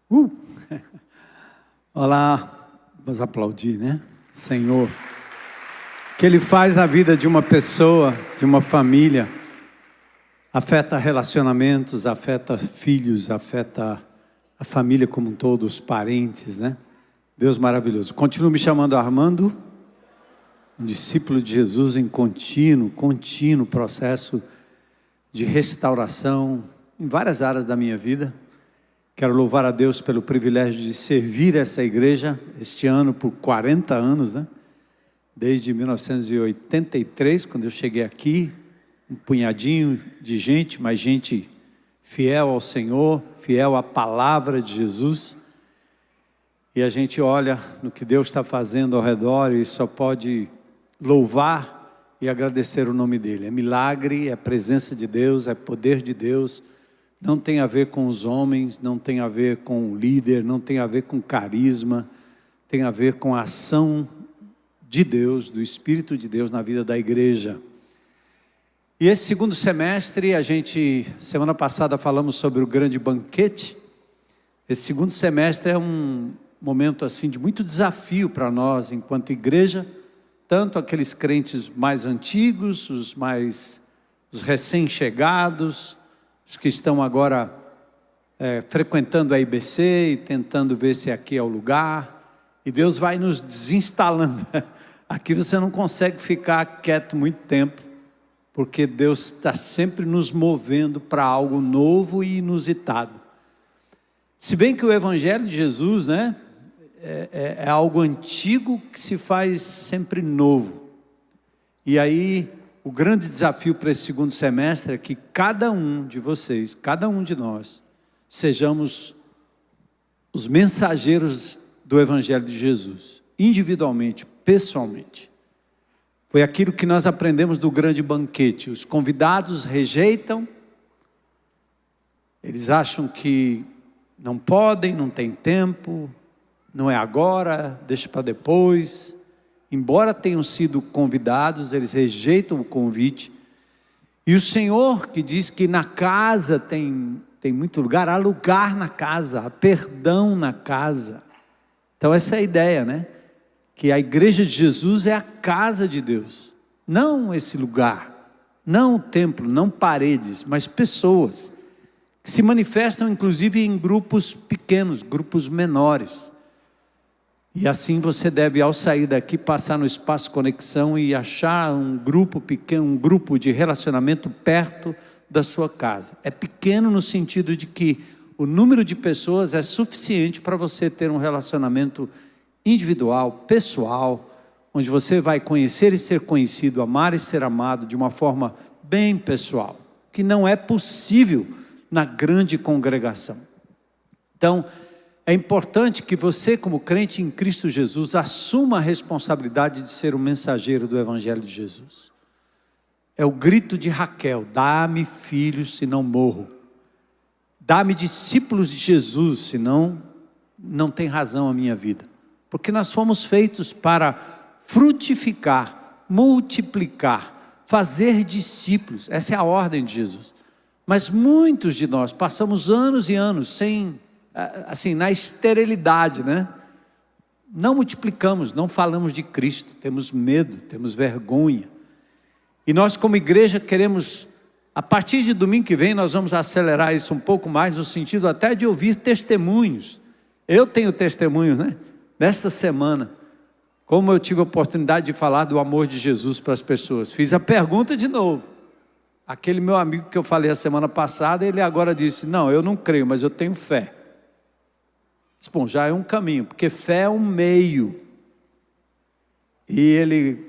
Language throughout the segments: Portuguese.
Uh! Olá, vamos aplaudir, né? Senhor, o que Ele faz na vida de uma pessoa, de uma família, afeta relacionamentos, afeta filhos, afeta a família como um todo, os parentes, né? Deus maravilhoso. Continuo me chamando Armando, um discípulo de Jesus em contínuo processo de restauração em várias áreas da minha vida. Quero louvar a Deus pelo privilégio de servir essa igreja este ano por 40 anos, né? Desde 1983, quando eu cheguei aqui, um punhadinho de gente, mas gente fiel ao Senhor, fiel à palavra de Jesus. E a gente olha no que Deus está fazendo ao redor e só pode louvar e agradecer o nome dEle. É milagre, é presença de Deus, é poder de Deus. Não tem a ver com os homens, não tem a ver com o líder, não tem a ver com carisma, tem a ver com a ação de Deus, do Espírito de Deus na vida da igreja. E esse segundo semestre, semana passada falamos sobre o grande banquete. Esse segundo semestre é um momento assim de muito desafio para nós enquanto igreja, tanto aqueles crentes mais antigos, os recém-chegados, os que estão agora frequentando a IBC e tentando ver se aqui é o lugar. E Deus vai nos desinstalando. Aqui você não consegue ficar quieto muito tempo, porque Deus está sempre nos movendo para algo novo e inusitado. Se bem que o Evangelho de Jesus, né, é algo antigo que se faz sempre novo. E aí, o grande desafio para esse segundo semestre é que cada um de vocês, cada um de nós, sejamos os mensageiros do Evangelho de Jesus, individualmente, pessoalmente. Foi aquilo que nós aprendemos do grande banquete. Os convidados rejeitam, eles acham que não podem, não tem tempo, não é agora, deixa para depois. Embora tenham sido convidados, eles rejeitam o convite. E o Senhor que diz que na casa tem muito lugar, há lugar na casa, há perdão na casa. Então essa é a ideia, né? Que a igreja de Jesus é a casa de Deus. Não esse lugar, não o templo, não paredes, mas pessoas. Que se manifestam inclusive em grupos pequenos, grupos menores. E assim você deve, ao sair daqui, passar no Espaço Conexão e achar um grupo pequeno, um grupo de relacionamento perto da sua casa. É pequeno no sentido de que o número de pessoas é suficiente para você ter um relacionamento individual, pessoal, onde você vai conhecer e ser conhecido, amar e ser amado de uma forma bem pessoal, que não é possível na grande congregação. Então, é importante que você, como crente em Cristo Jesus, assuma a responsabilidade de ser o mensageiro do Evangelho de Jesus. É o grito de Raquel: dá-me filhos, senão morro. Dá-me discípulos de Jesus, senão não tem razão a minha vida. Porque nós fomos feitos para frutificar, multiplicar, fazer discípulos. Essa é a ordem de Jesus. Mas muitos de nós passamos anos e anos sem... assim, na esterilidade, né? Não multiplicamos, não falamos de Cristo, temos medo, temos vergonha. E nós como igreja queremos, a partir de domingo que vem, nós vamos acelerar isso um pouco mais, no sentido até de ouvir testemunhos. Eu tenho testemunhos, né? Nesta semana, como eu tive a oportunidade de falar do amor de Jesus para as pessoas. Fiz a pergunta de novo. Aquele meu amigo que eu falei a semana passada, ele agora disse: não, eu não creio, mas eu tenho fé. Bom, já é um caminho, porque fé é um meio. E ele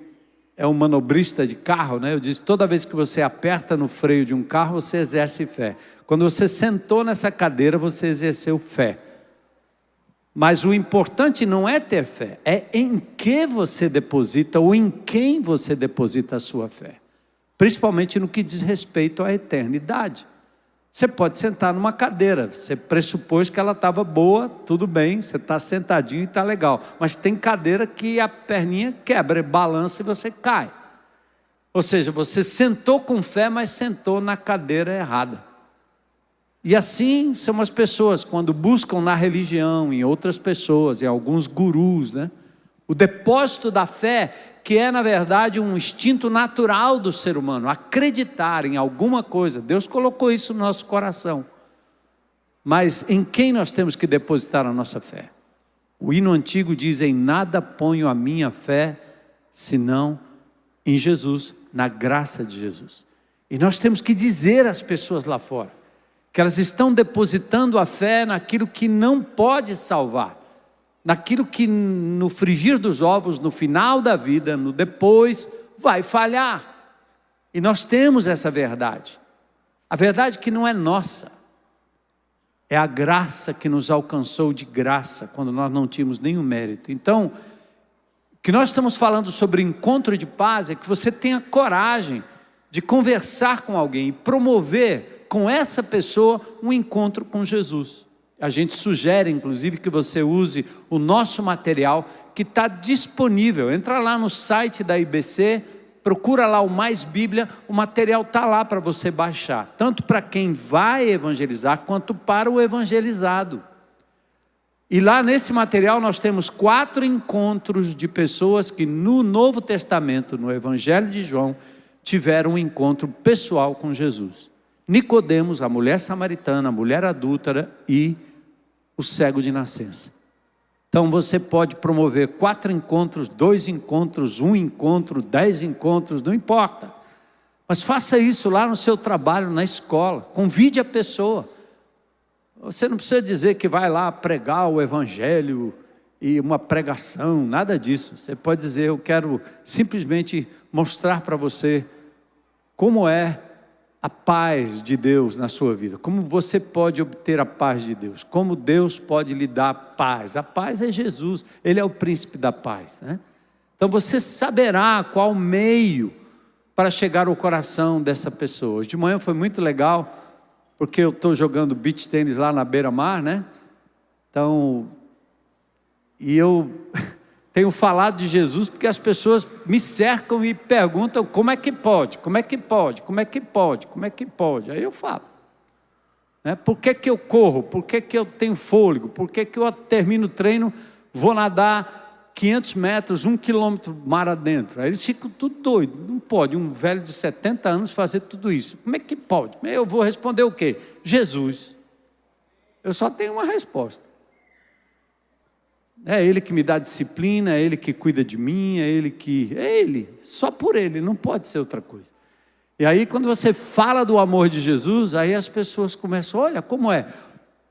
é um manobrista de carro, né? Eu disse: toda vez que você aperta no freio de um carro, você exerce fé. Quando você sentou nessa cadeira, você exerceu fé. Mas o importante não é ter fé, é em que você deposita ou em quem você deposita a sua fé. Principalmente no que diz respeito à eternidade. Você pode sentar numa cadeira, você pressupôs que ela estava boa, tudo bem, você está sentadinho e está legal. Mas tem cadeira que a perninha quebra, balança e você cai. Ou seja, você sentou com fé, mas sentou na cadeira errada. E assim são as pessoas quando buscam na religião, em outras pessoas, em alguns gurus, né? O depósito da fé, que é na verdade um instinto natural do ser humano, acreditar em alguma coisa. Deus colocou isso no nosso coração. Mas em quem nós temos que depositar a nossa fé? O hino antigo diz: em nada ponho a minha fé, senão em Jesus, na graça de Jesus. E nós temos que dizer às pessoas lá fora, que elas estão depositando a fé naquilo que não pode salvar, naquilo que no frigir dos ovos, no final da vida, no depois, vai falhar. E nós temos essa verdade, a verdade que não é nossa, é a graça que nos alcançou de graça, quando nós não tínhamos nenhum mérito. Então, o que nós estamos falando sobre encontro de paz é que você tenha coragem de conversar com alguém e promover com essa pessoa um encontro com Jesus. A gente sugere, inclusive, que você use o nosso material que está disponível. Entra lá no site da IBC, procura lá o Mais Bíblia, o material está lá para você baixar, tanto para quem vai evangelizar, quanto para o evangelizado. E lá nesse material nós temos 4 encontros de pessoas que no Novo Testamento, no Evangelho de João, tiveram um encontro pessoal com Jesus. Nicodemos, a mulher samaritana, a mulher adúltera e o cego de nascença. Então você pode promover 4 encontros, 2 encontros, 1 encontro, 10 encontros, não importa. Mas faça isso lá no seu trabalho, na escola. Convide a pessoa. Você não precisa dizer que vai lá pregar o evangelho e uma pregação, nada disso. Você pode dizer: eu quero simplesmente mostrar para você como é a paz de Deus na sua vida, como você pode obter a paz de Deus, como Deus pode lhe dar paz. A paz é Jesus, Ele é o príncipe da paz, né? Então você saberá qual meio para chegar ao coração dessa pessoa. Hoje de manhã foi muito legal, porque eu estou jogando beach tênis lá na beira-mar, né? Então, e eu tenho falado de Jesus, porque as pessoas me cercam e perguntam: como é que pode? Como é que pode? Como é que pode? Como é que pode? Aí eu falo, né? Por que que eu corro? Por que que eu tenho fôlego? Por que que eu termino o treino, vou nadar 500 metros, 1 quilômetro mar adentro? Aí eles ficam tudo doidos. Não pode um velho de 70 anos fazer tudo isso. Como é que pode? Eu vou responder o quê? Jesus. Eu só tenho uma resposta. É Ele que me dá disciplina, é Ele que cuida de mim, é Ele, só por Ele, não pode ser outra coisa. E aí quando você fala do amor de Jesus, aí as pessoas começam: olha como é.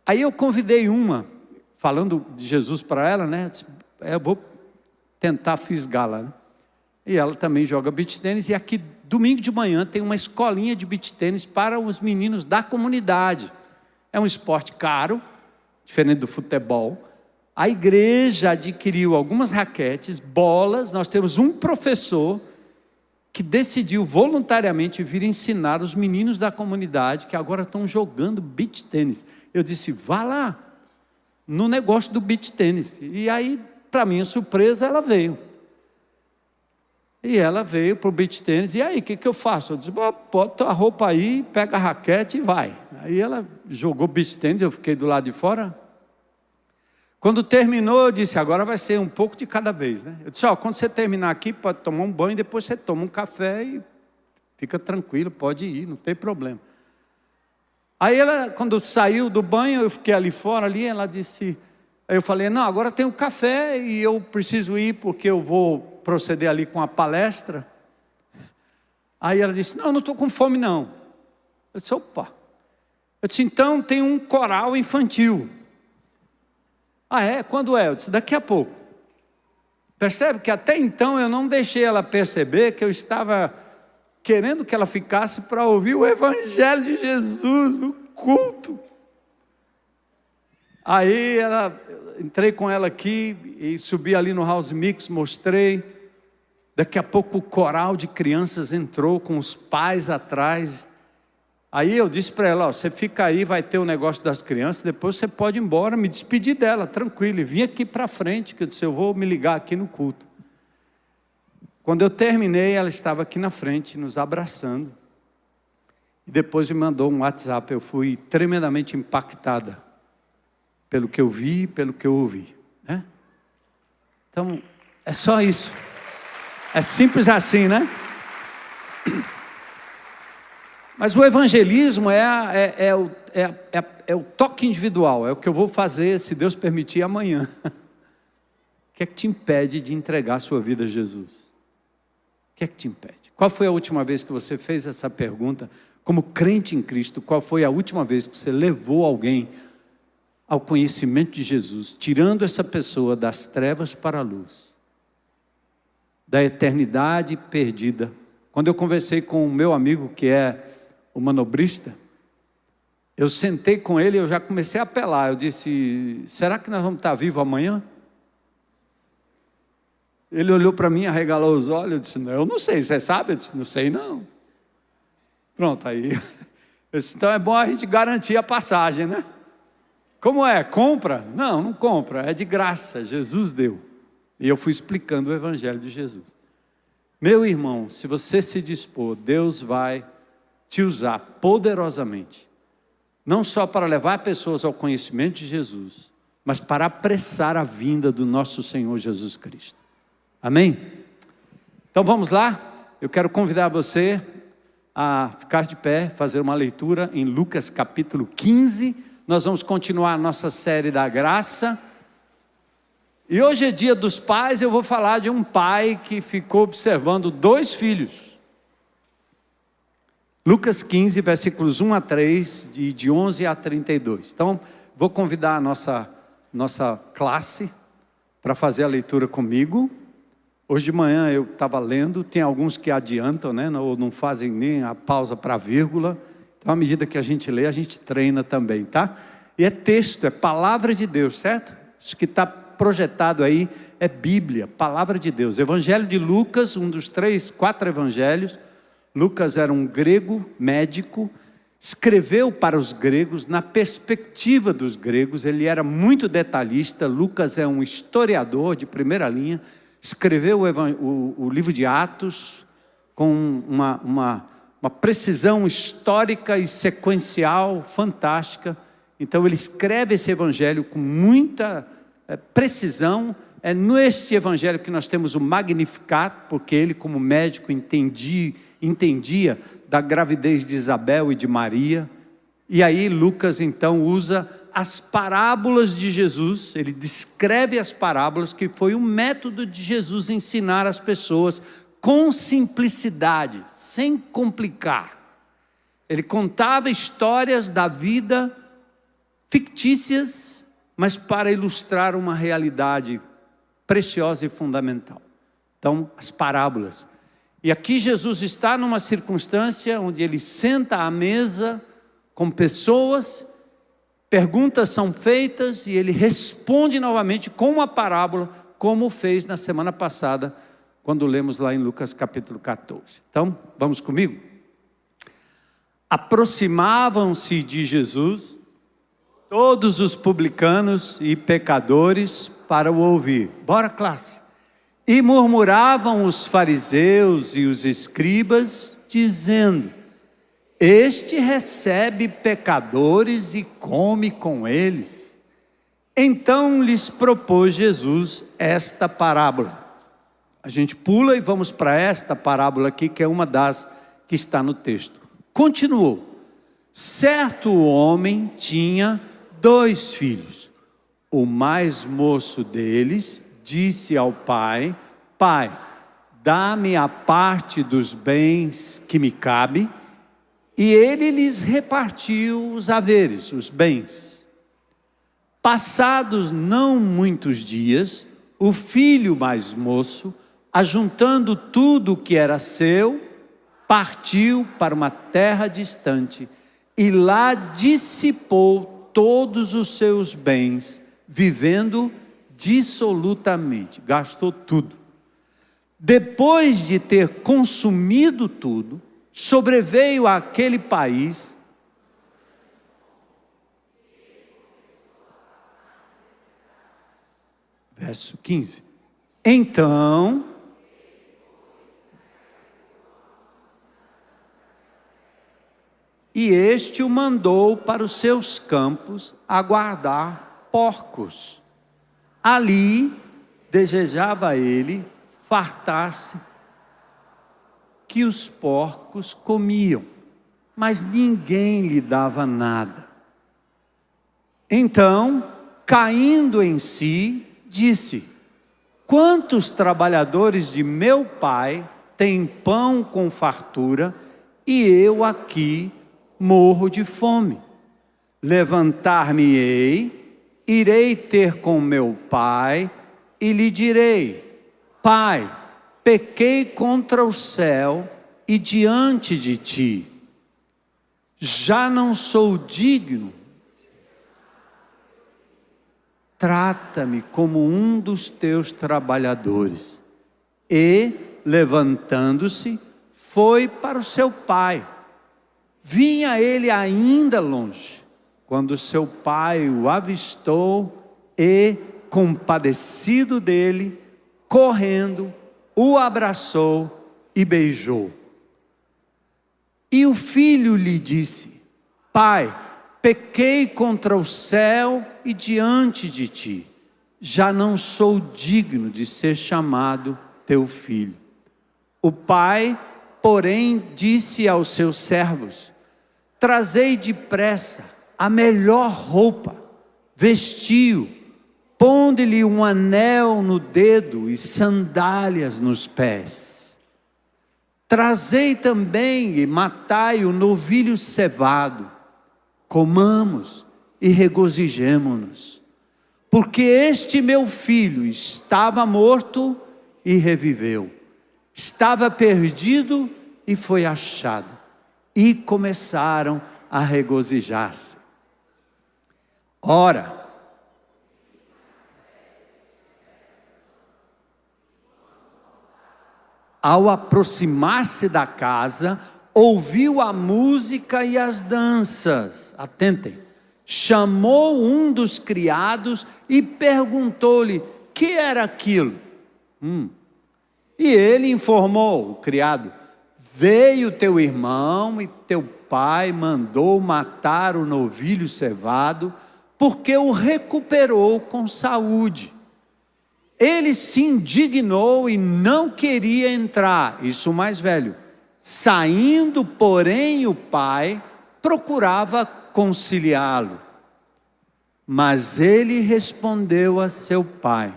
Aí eu convidei uma, falando de Jesus para ela, né? Eu vou tentar fisgá-la, né? E ela também joga beach tênis, e aqui domingo de manhã tem uma escolinha de beach tênis para os meninos da comunidade. É um esporte caro, diferente do futebol. A igreja adquiriu algumas raquetes, bolas. Nós temos um professor que decidiu voluntariamente vir ensinar os meninos da comunidade, que agora estão jogando beach tênis. Eu disse: vá lá, no negócio do beach tênis. E aí, para minha surpresa, ela veio. E ela veio para o beach tênis. E aí, o que eu faço? Eu disse: bota a roupa aí, pega a raquete e vai. Aí ela jogou beach tênis, eu fiquei do lado de fora. Quando terminou, eu disse: agora vai ser um pouco de cada vez, né? Eu disse: quando você terminar aqui, pode tomar um banho, depois você toma um café e fica tranquilo, pode ir, não tem problema. Aí ela, quando saiu do banho, eu fiquei ali fora, ela disse... Aí eu falei: não, agora tem um café e eu preciso ir porque eu vou proceder ali com a palestra. Aí ela disse: não estou com fome não. Eu disse: opa. Eu disse: então tem um coral infantil. Ah é? Quando é? Eu disse: daqui a pouco. Percebe que até então eu não deixei ela perceber que eu estava querendo que ela ficasse para ouvir o Evangelho de Jesus no culto. Aí entrei com ela aqui e subi ali no House Mix, mostrei. Daqui a pouco o coral de crianças entrou com os pais atrás. Aí eu disse para ela: você fica aí, vai ter o negócio das crianças, depois você pode ir embora. Me despedi dela, tranquilo, e vim aqui para frente, que eu disse: eu vou me ligar aqui no culto. Quando eu terminei, ela estava aqui na frente, nos abraçando. E depois me mandou um WhatsApp. Eu fui tremendamente impactada pelo que eu vi e pelo que eu ouvi, né? Então, é só isso. É simples assim, né? Mas o evangelismo é o toque individual. É o que eu vou fazer, se Deus permitir, amanhã. O que é que te impede de entregar a sua vida a Jesus? O que é que te impede? Qual foi a última vez que você fez essa pergunta? Como crente em Cristo, qual foi a última vez que você levou alguém ao conhecimento de Jesus, tirando essa pessoa das trevas para a luz, da eternidade perdida? Quando eu conversei com o meu amigo, que é o manobrista, eu sentei com ele e eu já comecei a apelar. Eu disse: será que nós vamos estar vivos amanhã? Ele olhou para mim, arregalou os olhos. Eu disse: não, eu não sei, você sabe? Eu disse: não sei não. Pronto, aí eu disse: então é bom a gente garantir a passagem, né? Como é? Compra? Não, não compra, é de graça, Jesus deu. E eu fui explicando o evangelho de Jesus. Meu irmão, se você se dispor, Deus vai te usar poderosamente, não só para levar pessoas ao conhecimento de Jesus, mas para apressar a vinda do nosso Senhor Jesus Cristo. Amém? Então vamos lá? Eu quero convidar você a ficar de pé, fazer uma leitura em Lucas capítulo 15. Nós vamos continuar a nossa série da graça. E hoje é dia dos pais. Eu vou falar de um pai que ficou observando 2 filhos. Lucas 15, versículos 1 a 3, e de 11 a 32. Então, vou convidar a nossa classe para fazer a leitura comigo. Hoje de manhã eu estava lendo, tem alguns que adiantam, né, ou não fazem nem a pausa para a vírgula. Então, à medida que a gente lê, a gente treina também, tá? E é texto, é palavra de Deus, certo? Isso que está projetado aí é Bíblia, palavra de Deus. Evangelho de Lucas, um dos 4 evangelhos. Lucas era um grego médico, escreveu para os gregos, na perspectiva dos gregos. Ele era muito detalhista. Lucas é um historiador de primeira linha. Escreveu o livro de Atos com uma precisão histórica e sequencial fantástica. Então ele escreve esse evangelho com muita precisão. É neste evangelho que nós temos o Magnificat, porque ele, como médico, entendia da gravidez de Isabel e de Maria. E aí Lucas então usa as parábolas de Jesus. Ele descreve as parábolas, que foi um método de Jesus ensinar as pessoas com simplicidade, sem complicar. Ele contava histórias da vida fictícias, mas para ilustrar uma realidade preciosa e fundamental. Então, as parábolas. E aqui Jesus está numa circunstância onde ele senta à mesa com pessoas, perguntas são feitas e ele responde novamente com uma parábola, como fez na semana passada, quando lemos lá em Lucas capítulo 14. Então, vamos comigo? Aproximavam-se de Jesus todos os publicanos e pecadores para o ouvir. Bora, classe. E murmuravam os fariseus e os escribas, dizendo: este recebe pecadores e come com eles. Então lhes propôs Jesus esta parábola. A gente pula e vamos para esta parábola aqui, que é uma das que está no texto. Continuou: certo homem tinha 2 filhos. O mais moço deles disse ao pai: pai, dá-me a parte dos bens que me cabe. E ele lhes repartiu os haveres, os bens. Passados não muitos dias, o filho mais moço, ajuntando tudo o que era seu, partiu para uma terra distante e lá dissipou todos os seus bens, vivendo dissolutamente, gastou tudo. Depois de ter consumido tudo, sobreveio àquele país verso 15. Então este o mandou para os seus campos a guardar porcos. Ali desejava ele fartar-se, que os porcos comiam, mas ninguém lhe dava nada. Então, caindo em si, disse: quantos trabalhadores de meu pai têm pão com fartura, e eu aqui morro de fome. Levantar-me-ei, irei ter com meu pai, e lhe direi: Pai, pequei contra o céu e diante de ti. Já não sou digno. Trata-me como um dos teus trabalhadores. E, levantando-se, foi para o seu pai. Vinha ele ainda longe, quando seu pai o avistou e, compadecido dele, correndo, o abraçou e beijou. E o filho lhe disse: Pai, pequei contra o céu e diante de ti. Já não sou digno de ser chamado teu filho. O pai, porém, disse aos seus servos: trazei depressa a melhor roupa, vestiu, ponde-lhe um anel no dedo e sandálias nos pés. Trazei também e matai o novilho cevado, comamos e regozijemo-nos, porque este meu filho estava morto e reviveu, estava perdido e foi achado, e começaram a regozijar-se. Ora, ao aproximar-se da casa, ouviu a música e as danças. Atentem. Chamou um dos criados e perguntou-lhe: que era aquilo? E ele informou o criado: veio teu irmão e teu pai mandou matar o novilho cevado, porque o recuperou com saúde. Ele se indignou e não queria entrar. Isso o mais velho. Saindo, porém, o pai procurava conciliá-lo. Mas ele respondeu a seu pai: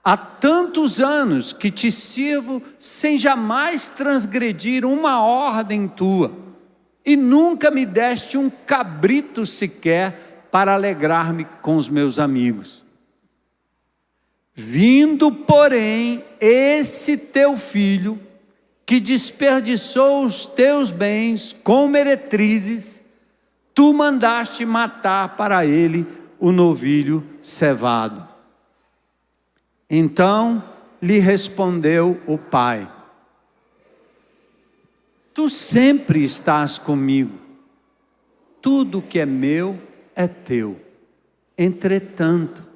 há tantos anos que te sirvo sem jamais transgredir uma ordem tua, e nunca me deste um cabrito sequer para alegrar-me com os meus amigos. Vindo, porém, esse teu filho, que desperdiçou os teus bens com meretrizes, tu mandaste matar para ele o novilho cevado. Então lhe respondeu o pai: tu sempre estás comigo, tudo que é meu é teu. Entretanto,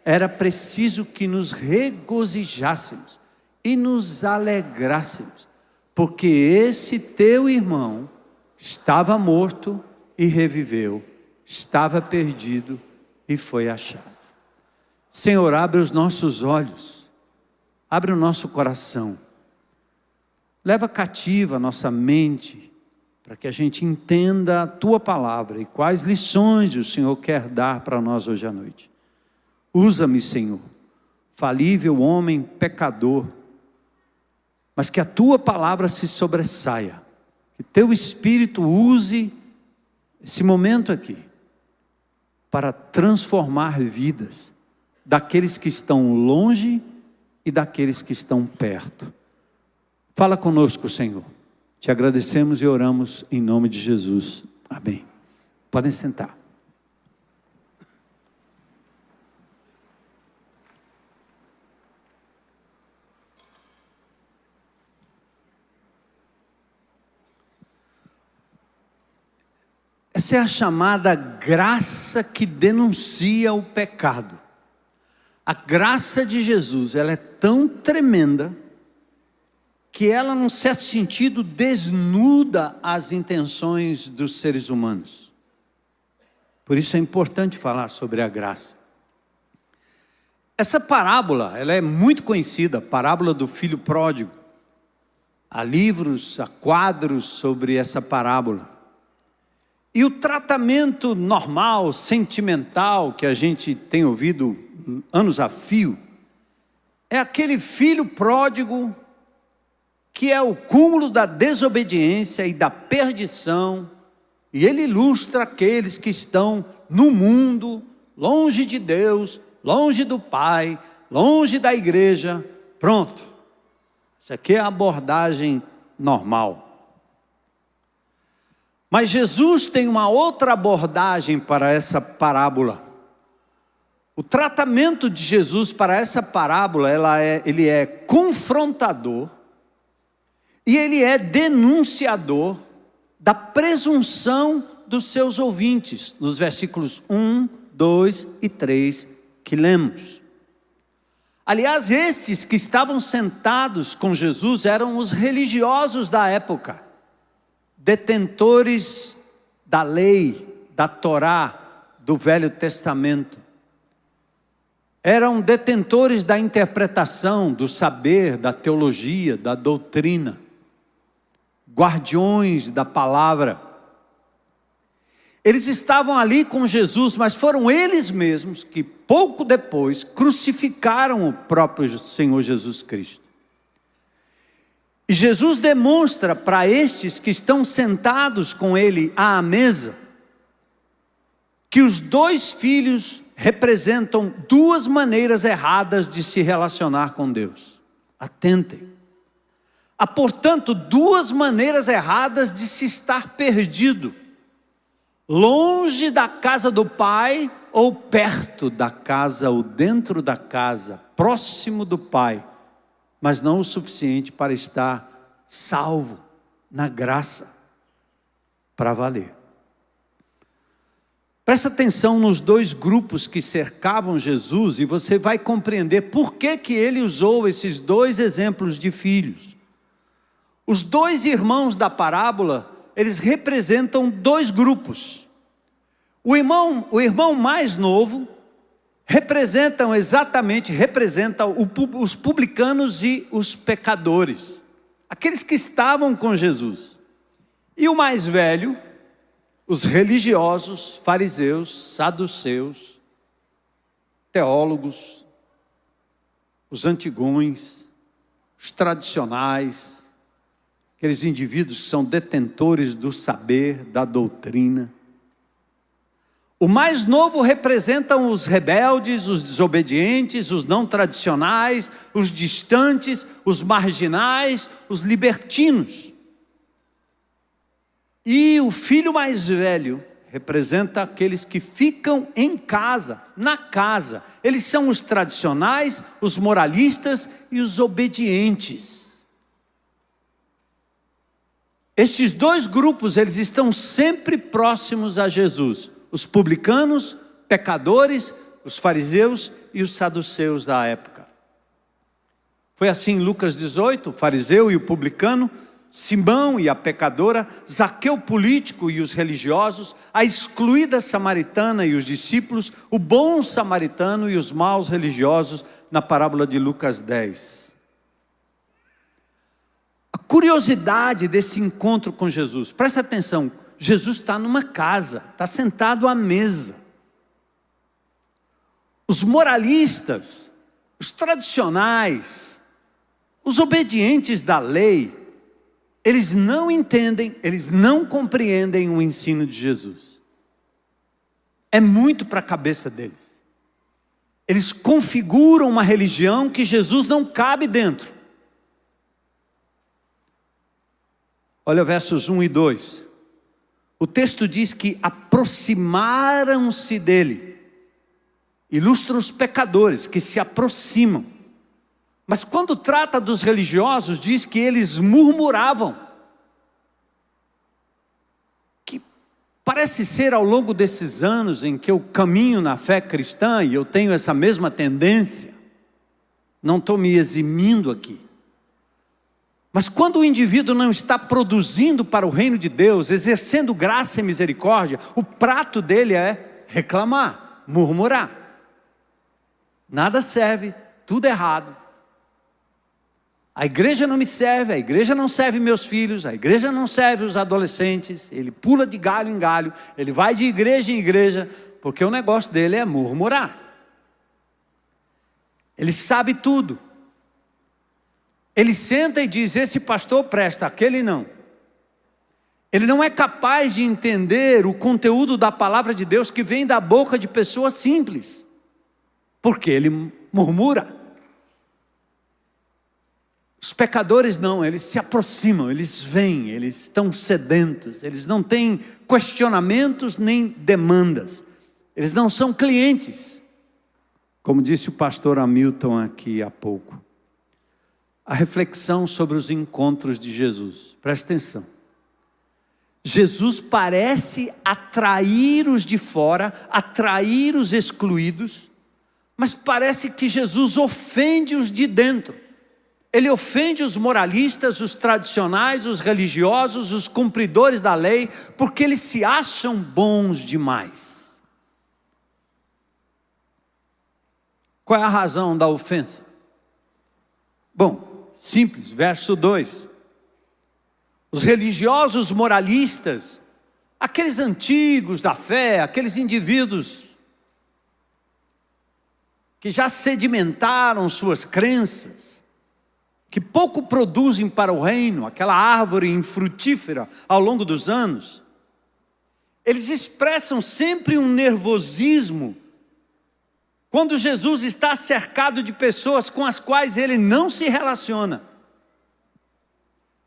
era preciso que nos regozijássemos e nos alegrássemos, porque esse teu irmão estava morto e reviveu, estava perdido e foi achado. Senhor, abre os nossos olhos, abre o nosso coração, leva cativa a nossa mente, para que a gente entenda a tua palavra e quais lições o Senhor quer dar para nós hoje à noite. Usa-me, Senhor, falível homem pecador, mas que a tua palavra se sobressaia, que teu Espírito use esse momento aqui para transformar vidas daqueles que estão longe e daqueles que estão perto. Fala conosco, Senhor. Te agradecemos e oramos em nome de Jesus. Amém. Podem sentar. Essa é a chamada graça que denuncia o pecado. A graça de Jesus, ela é tão tremenda que ela, num certo sentido, desnuda as intenções dos seres humanos. Por isso é importante falar sobre a graça. Essa parábola, ela é muito conhecida, a parábola do filho pródigo. Há livros, há quadros sobre essa parábola. E o tratamento normal, sentimental, que a gente tem ouvido anos a fio, é aquele filho pródigo que é o cúmulo da desobediência e da perdição, e ele ilustra aqueles que estão no mundo, longe de Deus, longe do Pai, longe da igreja. Pronto, isso aqui é a abordagem normal. Mas Jesus tem uma outra abordagem para essa parábola. O tratamento de Jesus para essa parábola, ele é confrontador, e ele é denunciador da presunção dos seus ouvintes, nos versículos 1, 2 e 3 que lemos. Aliás, esses que estavam sentados com Jesus eram os religiosos da época, detentores da lei, da Torá, do Velho Testamento. Eram detentores da interpretação, do saber, da teologia, da doutrina. Guardiões da palavra. Eles estavam ali com Jesus, mas foram eles mesmos que pouco depois crucificaram o próprio Senhor Jesus Cristo. E Jesus demonstra para estes que estão sentados com ele à mesa, que os dois filhos representam duas maneiras erradas de se relacionar com Deus. Atentem. Há, portanto, duas maneiras erradas de se estar perdido: longe da casa do Pai, ou perto da casa, ou dentro da casa, próximo do Pai, mas não o suficiente para estar salvo na graça, para valer. Presta atenção nos dois grupos que cercavam Jesus, e você vai compreender por que ele usou esses dois exemplos de filhos. Os dois irmãos da parábola, eles representam dois grupos. O irmão mais novo representa os publicanos e os pecadores, aqueles que estavam com Jesus. E o mais velho, os religiosos, fariseus, saduceus, teólogos, os antigões, os tradicionais, aqueles indivíduos que são detentores do saber, da doutrina. O mais novo representam os rebeldes, os desobedientes, os não tradicionais, os distantes, os marginais, os libertinos. E o filho mais velho representa aqueles que ficam em casa, na casa. Eles são os tradicionais, os moralistas e os obedientes. Estes dois grupos, eles estão sempre próximos a Jesus. Os publicanos, pecadores, os fariseus e os saduceus da época. Foi assim em Lucas 18, o fariseu e o publicano, Simão e a pecadora, Zaqueu político e os religiosos, a excluída samaritana e os discípulos, o bom samaritano e os maus religiosos, na parábola de Lucas 10. A curiosidade desse encontro com Jesus, presta atenção, Jesus está numa casa, está sentado à mesa. Os moralistas, os tradicionais, os obedientes da lei, eles não entendem, eles não compreendem o ensino de Jesus. É muito para a cabeça deles. Eles configuram uma religião que Jesus não cabe dentro. Olha versos 1 e 2. O texto diz que aproximaram-se dele. Ilustra os pecadores que se aproximam. Mas quando trata dos religiosos, diz que eles murmuravam. Que parece ser ao longo desses anos em que eu caminho na fé cristã, e eu tenho essa mesma tendência, não estou me eximindo aqui. Mas quando o indivíduo não está produzindo para o reino de Deus, exercendo graça e misericórdia, o prato dele é reclamar, murmurar. Nada serve, tudo errado. A igreja não me serve, a igreja não serve meus filhos, a igreja não serve os adolescentes. Ele pula de galho em galho, ele vai de igreja em igreja, porque o negócio dele é murmurar. Ele sabe tudo. Ele senta e diz: esse pastor presta, aquele não. Ele não é capaz de entender o conteúdo da palavra de Deus que vem da boca de pessoas simples, porque ele murmura. Os pecadores não, eles se aproximam, eles vêm, eles estão sedentos, eles não têm questionamentos nem demandas, eles não são clientes, como disse o pastor Hamilton aqui há pouco. A reflexão sobre os encontros de Jesus, presta atenção. Jesus parece atrair os de fora, atrair os excluídos, mas parece que Jesus ofende os de dentro. Ele ofende os moralistas, os tradicionais, os religiosos, os cumpridores da lei, porque eles se acham bons demais. Qual é a razão da ofensa? Bom, simples, verso 2. Os religiosos moralistas, aqueles antigos da fé, aqueles indivíduos que já sedimentaram suas crenças, que pouco produzem para o reino, aquela árvore infrutífera ao longo dos anos, eles expressam sempre um nervosismo quando Jesus está cercado de pessoas com as quais ele não se relaciona.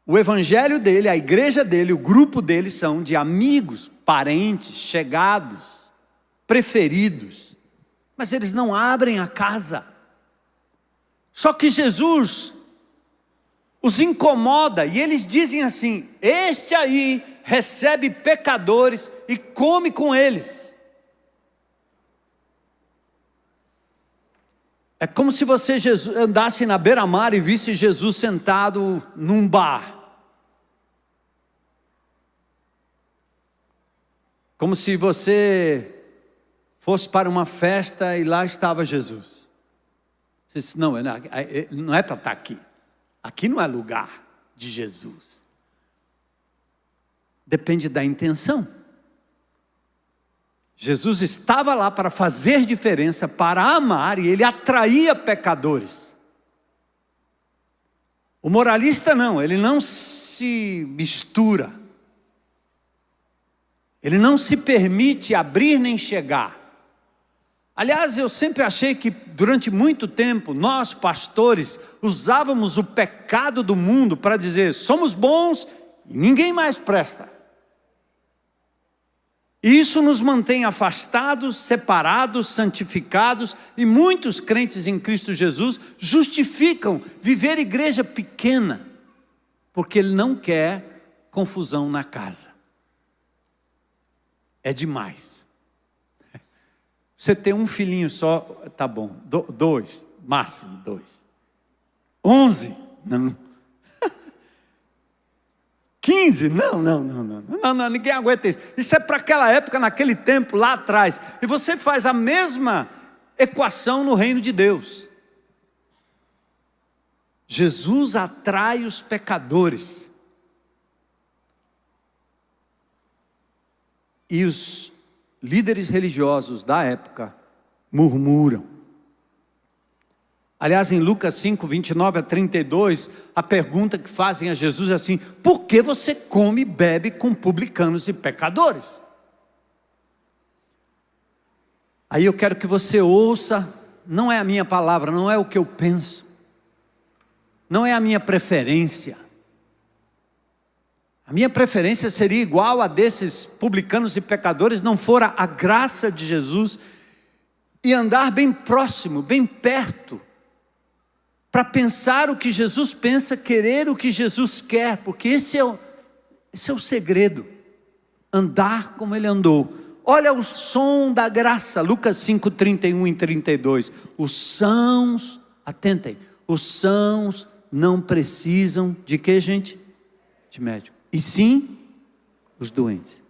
O evangelho dele, a igreja dele, o grupo dele são de amigos, parentes, chegados, preferidos, mas eles não abrem a casa. Só que Jesus os incomoda e eles dizem assim: este aí recebe pecadores e come com eles. É como se você andasse na beira-mar e visse Jesus sentado num bar. Como se você fosse para uma festa e lá estava Jesus. Você disse: não é para estar aqui. Aqui não é lugar de Jesus. Depende da intenção. Jesus estava lá para fazer diferença, para amar, e ele atraía pecadores. O moralista não, ele não se mistura. Ele não se permite abrir nem chegar. Aliás, eu sempre achei que durante muito tempo, nós pastores, usávamos o pecado do mundo para dizer: somos bons e ninguém mais presta. E isso nos mantém afastados, separados, santificados, e muitos crentes em Cristo Jesus justificam viver igreja pequena, porque ele não quer confusão na casa. É demais. Você tem um filhinho só, tá bom, 2, máximo 2. 11, não. 15, não, ninguém aguenta isso. Isso é para aquela época, naquele tempo, lá atrás. E você faz a mesma equação no reino de Deus. Jesus atrai os pecadores. E os líderes religiosos da época murmuram. Aliás, em Lucas 5, 29 a 32, a pergunta que fazem a Jesus é assim: por que você come e bebe com publicanos e pecadores? Aí eu quero que você ouça, não é a minha palavra, não é o que eu penso, não é a minha preferência. A minha preferência seria igual a desses publicanos e pecadores, não fora a graça de Jesus e andar bem próximo, bem perto, para pensar o que Jesus pensa, querer o que Jesus quer, porque esse é o segredo, andar como ele andou. Olha o som da graça, Lucas 5, 31 e 32, os sãos, atentem, os sãos não precisam de quê, gente? De médico. E sim, os doentes.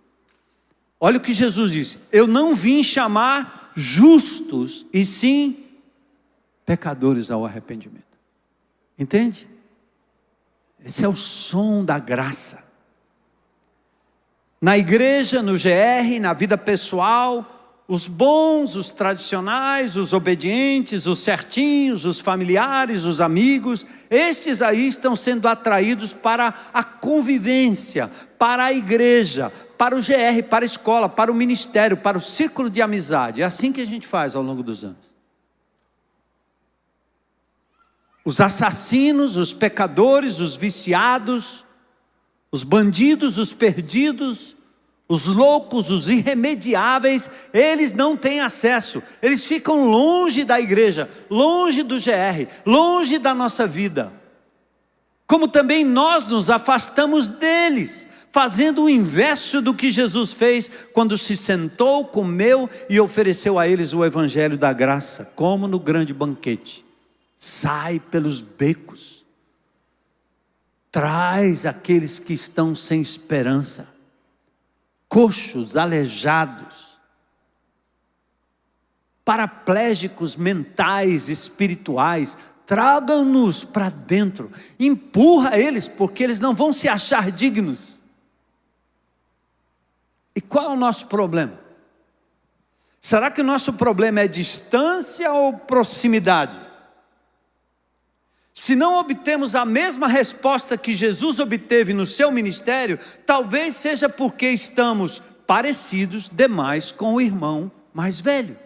Olha o que Jesus disse: eu não vim chamar justos, e sim pecadores ao arrependimento. Entende? Esse é o som da graça. Na igreja, no GR, na vida pessoal, os bons, os tradicionais, os obedientes, os certinhos, os familiares, os amigos, estes aí estão sendo atraídos para a convivência, para a igreja, para o GR, para a escola, para o ministério, para o círculo de amizade. É assim que a gente faz ao longo dos anos. Os assassinos, os pecadores, os viciados, os bandidos, os perdidos, os loucos, os irremediáveis, eles não têm acesso, eles ficam longe da igreja, longe do GR, longe da nossa vida. Como também nós nos afastamos deles, fazendo o inverso do que Jesus fez quando se sentou, comeu e ofereceu a eles o evangelho da graça, como no grande banquete. Sai pelos becos, traz aqueles que estão sem esperança, coxos, aleijados, paraplégicos mentais, espirituais, tragam-nos para dentro, empurra eles, porque eles não vão se achar dignos. E qual é o nosso problema? Será que o nosso problema é distância ou proximidade? Se não obtemos a mesma resposta que Jesus obteve no seu ministério, talvez seja porque estamos parecidos demais com o irmão mais velho.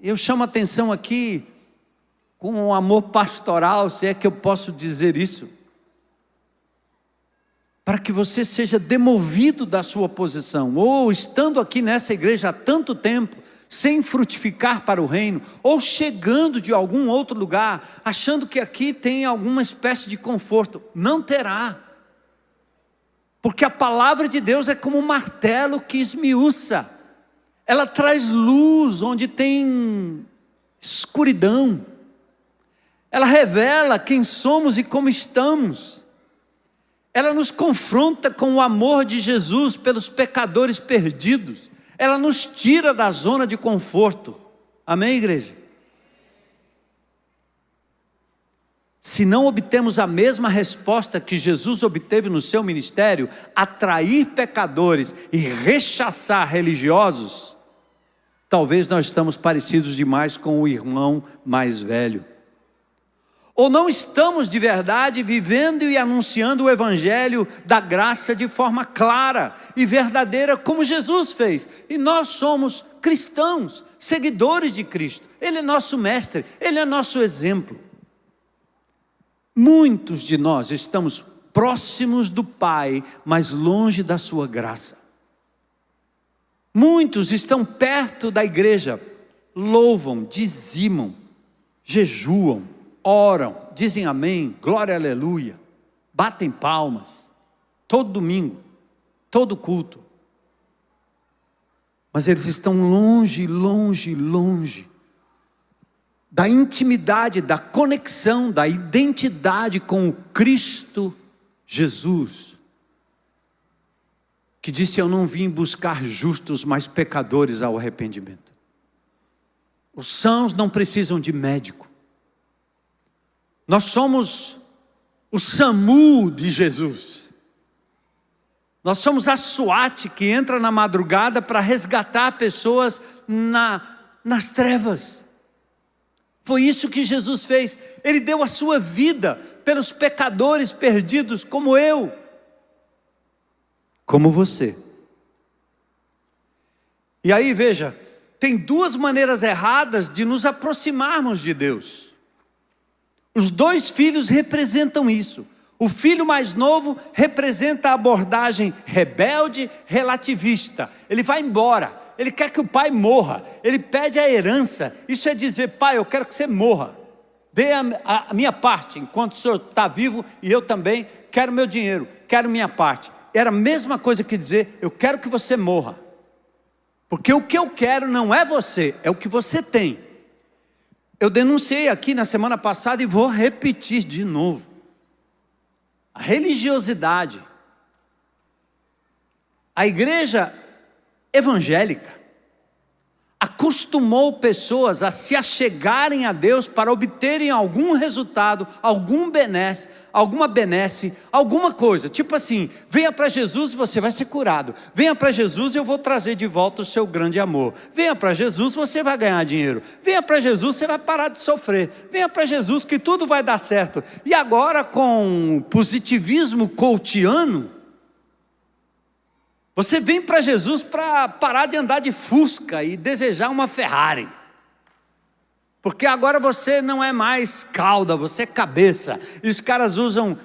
Eu chamo a atenção aqui com um amor pastoral, se é que eu posso dizer isso, para que você seja demovido da sua posição, ou estando aqui nessa igreja há tanto tempo, sem frutificar para o reino, ou chegando de algum outro lugar, achando que aqui tem alguma espécie de conforto. Não terá, porque a palavra de Deus é como um martelo que esmiuça, ela traz luz onde tem escuridão, ela revela quem somos e como estamos, ela nos confronta com o amor de Jesus pelos pecadores perdidos, ela nos tira da zona de conforto. Amém, igreja? Se não obtemos a mesma resposta que Jesus obteve no seu ministério, atrair pecadores e rechaçar religiosos, talvez nós estamos parecidos demais com o irmão mais velho. Ou não estamos de verdade vivendo e anunciando o evangelho da graça de forma clara e verdadeira, como Jesus fez. E nós somos cristãos, seguidores de Cristo. Ele é nosso mestre, Ele é nosso exemplo. Muitos de nós estamos próximos do Pai, mas longe da sua graça. Muitos estão perto da igreja, louvam, dizimam, jejuam, oram, dizem amém, glória, aleluia, batem palmas, todo domingo, todo culto. Mas eles estão longe, longe, longe da intimidade, da conexão, da identidade com o Cristo Jesus, que disse: eu não vim buscar justos, mas pecadores ao arrependimento. Os sãos não precisam de médico. Nós somos o SAMU de Jesus. Nós somos a SWAT que entra na madrugada para resgatar pessoas nas trevas. Foi isso que Jesus fez. Ele deu a sua vida pelos pecadores perdidos como eu, como você. E aí veja, tem duas maneiras erradas de nos aproximarmos de Deus. Os dois filhos representam isso. O filho mais novo representa a abordagem rebelde, relativista. Ele vai embora, ele quer que o pai morra, ele pede a herança. Isso é dizer: pai, eu quero que você morra, dê a minha parte, enquanto o senhor está vivo, e eu também quero meu dinheiro, quero minha parte. Era a mesma coisa que dizer: eu quero que você morra, porque o que eu quero não é você, é o que você tem. Eu denunciei aqui na semana passada e vou repetir de novo. A religiosidade, a igreja evangélica, acostumou pessoas a se achegarem a Deus para obterem algum resultado, alguma benesse, alguma coisa. Tipo assim, venha para Jesus e você vai ser curado. Venha para Jesus e eu vou trazer de volta o seu grande amor. Venha para Jesus, você vai ganhar dinheiro. Venha para Jesus, você vai parar de sofrer. Venha para Jesus que tudo vai dar certo. E agora com positivismo coachiano, você vem para Jesus para parar de andar de Fusca e desejar uma Ferrari. Porque agora você não é mais cauda, você é cabeça. E os caras usam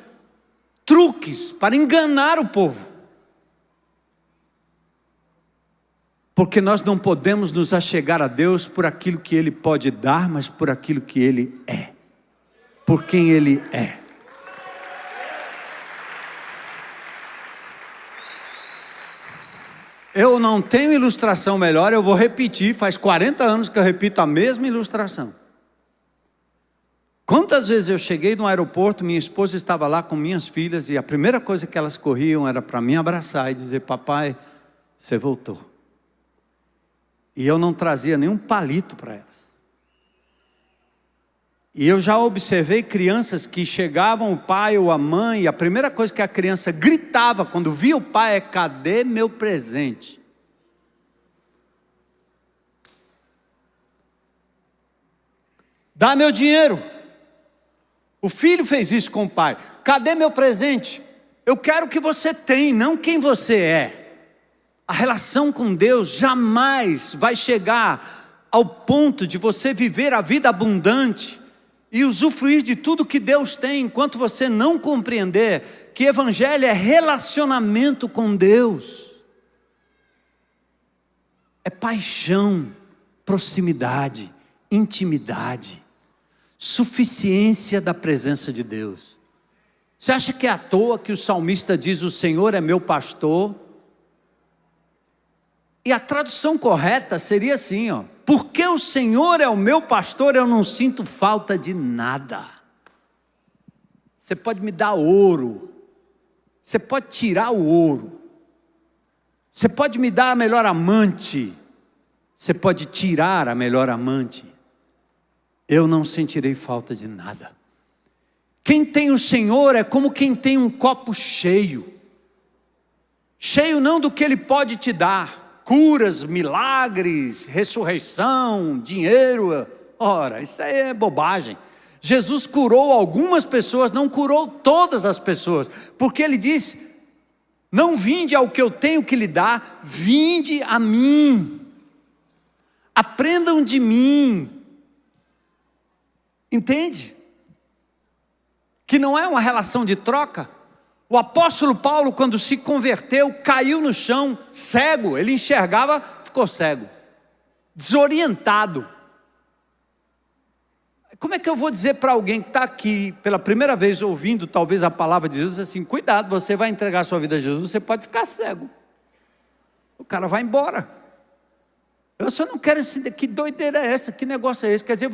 truques para enganar o povo. Porque nós não podemos nos achegar a Deus por aquilo que Ele pode dar, mas por aquilo que Ele é. Por quem Ele é. Eu não tenho ilustração melhor, eu vou repetir, faz 40 anos que eu repito a mesma ilustração. Quantas vezes eu cheguei no aeroporto, minha esposa estava lá com minhas filhas, e a primeira coisa que elas corriam era para me abraçar e dizer, papai, você voltou. E eu não trazia nenhum palito para elas. E eu já observei crianças que chegavam o pai ou a mãe, e a primeira coisa que a criança gritava quando via o pai é, cadê meu presente? Dá meu dinheiro. O filho fez isso com o pai. Cadê meu presente? Eu quero o que você tem, não quem você é. A relação com Deus jamais vai chegar ao ponto de você viver a vida abundante e usufruir de tudo que Deus tem, enquanto você não compreender que evangelho é relacionamento com Deus. É paixão, proximidade, intimidade, suficiência da presença de Deus. Você acha que é à toa que o salmista diz, o Senhor é meu pastor? E a tradução correta seria assim, ó. Porque o Senhor é o meu pastor, eu não sinto falta de nada. Você pode me dar ouro. Você pode tirar o ouro. Você pode me dar a melhor amante. Você pode tirar a melhor amante. Eu não sentirei falta de nada. Quem tem o Senhor é como quem tem um copo cheio. Cheio não do que Ele pode te dar. Curas, milagres, ressurreição, dinheiro. Ora, isso aí é bobagem. Jesus curou algumas pessoas, não curou todas as pessoas. Porque Ele diz, não vinde ao que eu tenho que lhe dar, vinde a mim. Aprendam de mim. Entende? Que não é uma relação de troca. O apóstolo Paulo, quando se converteu, caiu no chão, cego. Ele enxergava, ficou cego, desorientado. Como é que eu vou dizer para alguém que está aqui pela primeira vez ouvindo talvez a palavra de Jesus assim, cuidado, você vai entregar a sua vida a Jesus, você pode ficar cego. O cara vai embora. Eu só não quero esse, que doideira é essa, que negócio é esse? Quer dizer,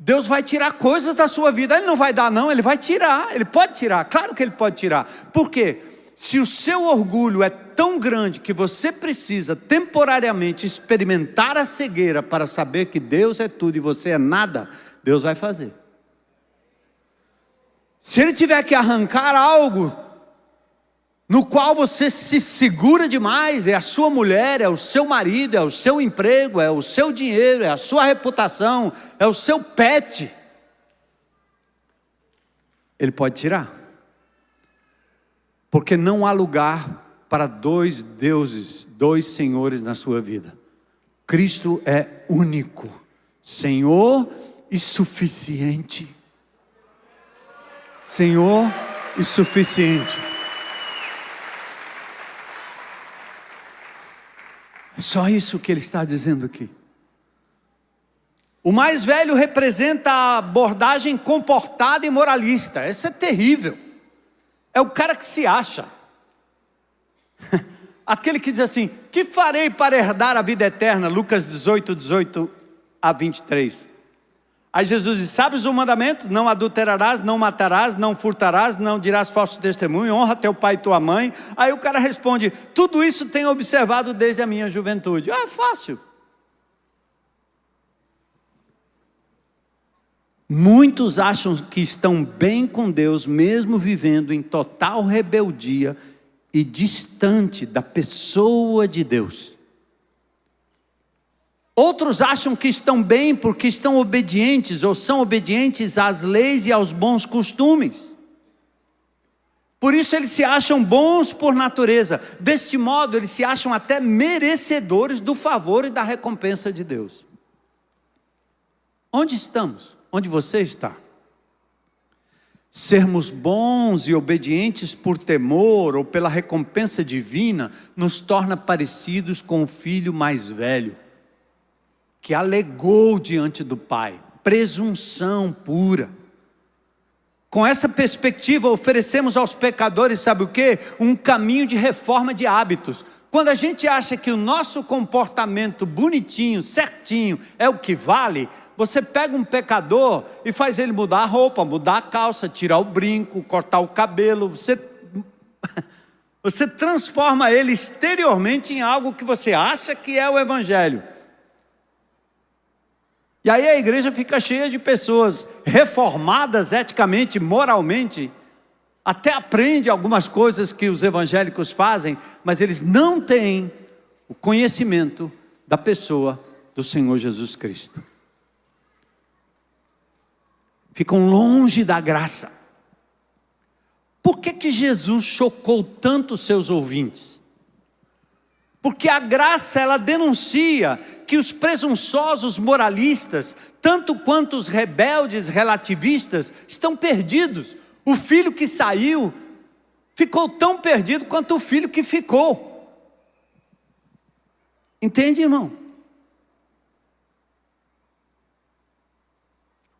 Deus vai tirar coisas da sua vida. Ele não vai dar não, Ele vai tirar. Ele pode tirar, claro que Ele pode tirar. Por quê? Se o seu orgulho é tão grande que você precisa temporariamente experimentar a cegueira para saber que Deus é tudo e você é nada, Deus vai fazer. Se Ele tiver que arrancar algo no qual você se segura demais, é a sua mulher, é o seu marido, é o seu emprego, é o seu dinheiro, é a sua reputação, é o seu pet, Ele pode tirar. Porque não há lugar para dois deuses, dois senhores na sua vida. Cristo é único, Senhor e suficiente. Senhor e suficiente. Só isso que ele está dizendo aqui. O mais velho representa a abordagem comportada e moralista. Essa é terrível. É o cara que se acha. Aquele que diz assim, que farei para herdar a vida eterna? Lucas 18, 18 a 23. Aí Jesus diz: sabes o mandamento? Não adulterarás, não matarás, não furtarás, não dirás falso testemunho, honra teu pai e tua mãe. Aí o cara responde: tudo isso tenho observado desde a minha juventude. Ah, é fácil. Muitos acham que estão bem com Deus, mesmo vivendo em total rebeldia e distante da pessoa de Deus. Outros acham que estão bem porque estão obedientes ou são obedientes às leis e aos bons costumes. Por isso eles se acham bons por natureza. Deste modo eles se acham até merecedores do favor e da recompensa de Deus. Onde estamos? Onde você está? Sermos bons e obedientes por temor ou pela recompensa divina nos torna parecidos com o filho mais velho, que alegou diante do pai, presunção pura. Com essa perspectiva oferecemos aos pecadores, sabe o quê? Um caminho de reforma de hábitos. Quando a gente acha que o nosso comportamento bonitinho, certinho, é o que vale, você pega um pecador e faz ele mudar a roupa, mudar a calça, tirar o brinco, cortar o cabelo, você transforma ele exteriormente em algo que você acha que é o evangelho. E aí a igreja fica cheia de pessoas reformadas eticamente, moralmente, até aprende algumas coisas que os evangélicos fazem, mas eles não têm o conhecimento da pessoa do Senhor Jesus Cristo. Ficam longe da graça. Por que Jesus chocou tanto os seus ouvintes? Porque a graça, ela denuncia que os presunçosos moralistas, tanto quanto os rebeldes relativistas, estão perdidos. O filho que saiu ficou tão perdido quanto o filho que ficou. Entende, irmão?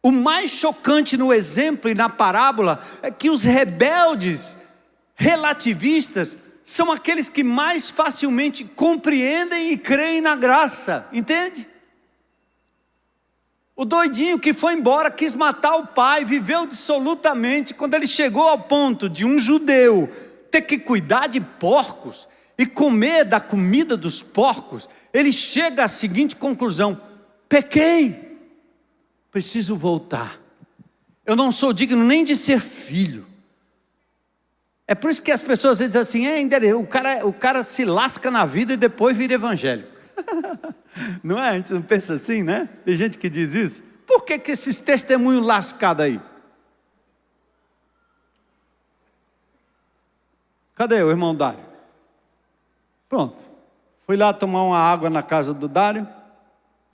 O mais chocante no exemplo e na parábola é que os rebeldes relativistas são aqueles que mais facilmente compreendem e creem na graça, entende? O doidinho que foi embora, quis matar o pai, viveu dissolutamente. Quando ele chegou ao ponto de um judeu ter que cuidar de porcos e comer da comida dos porcos, ele chega à seguinte conclusão: pequei, preciso voltar, eu não sou digno nem de ser filho. É por isso que as pessoas dizem assim: o cara se lasca na vida e depois vira evangélico. Não é? A gente não pensa assim, né? Tem gente que diz isso. Por que esses testemunhos lascados aí? Cadê o irmão Dário? Pronto, fui lá tomar uma água na casa do Dário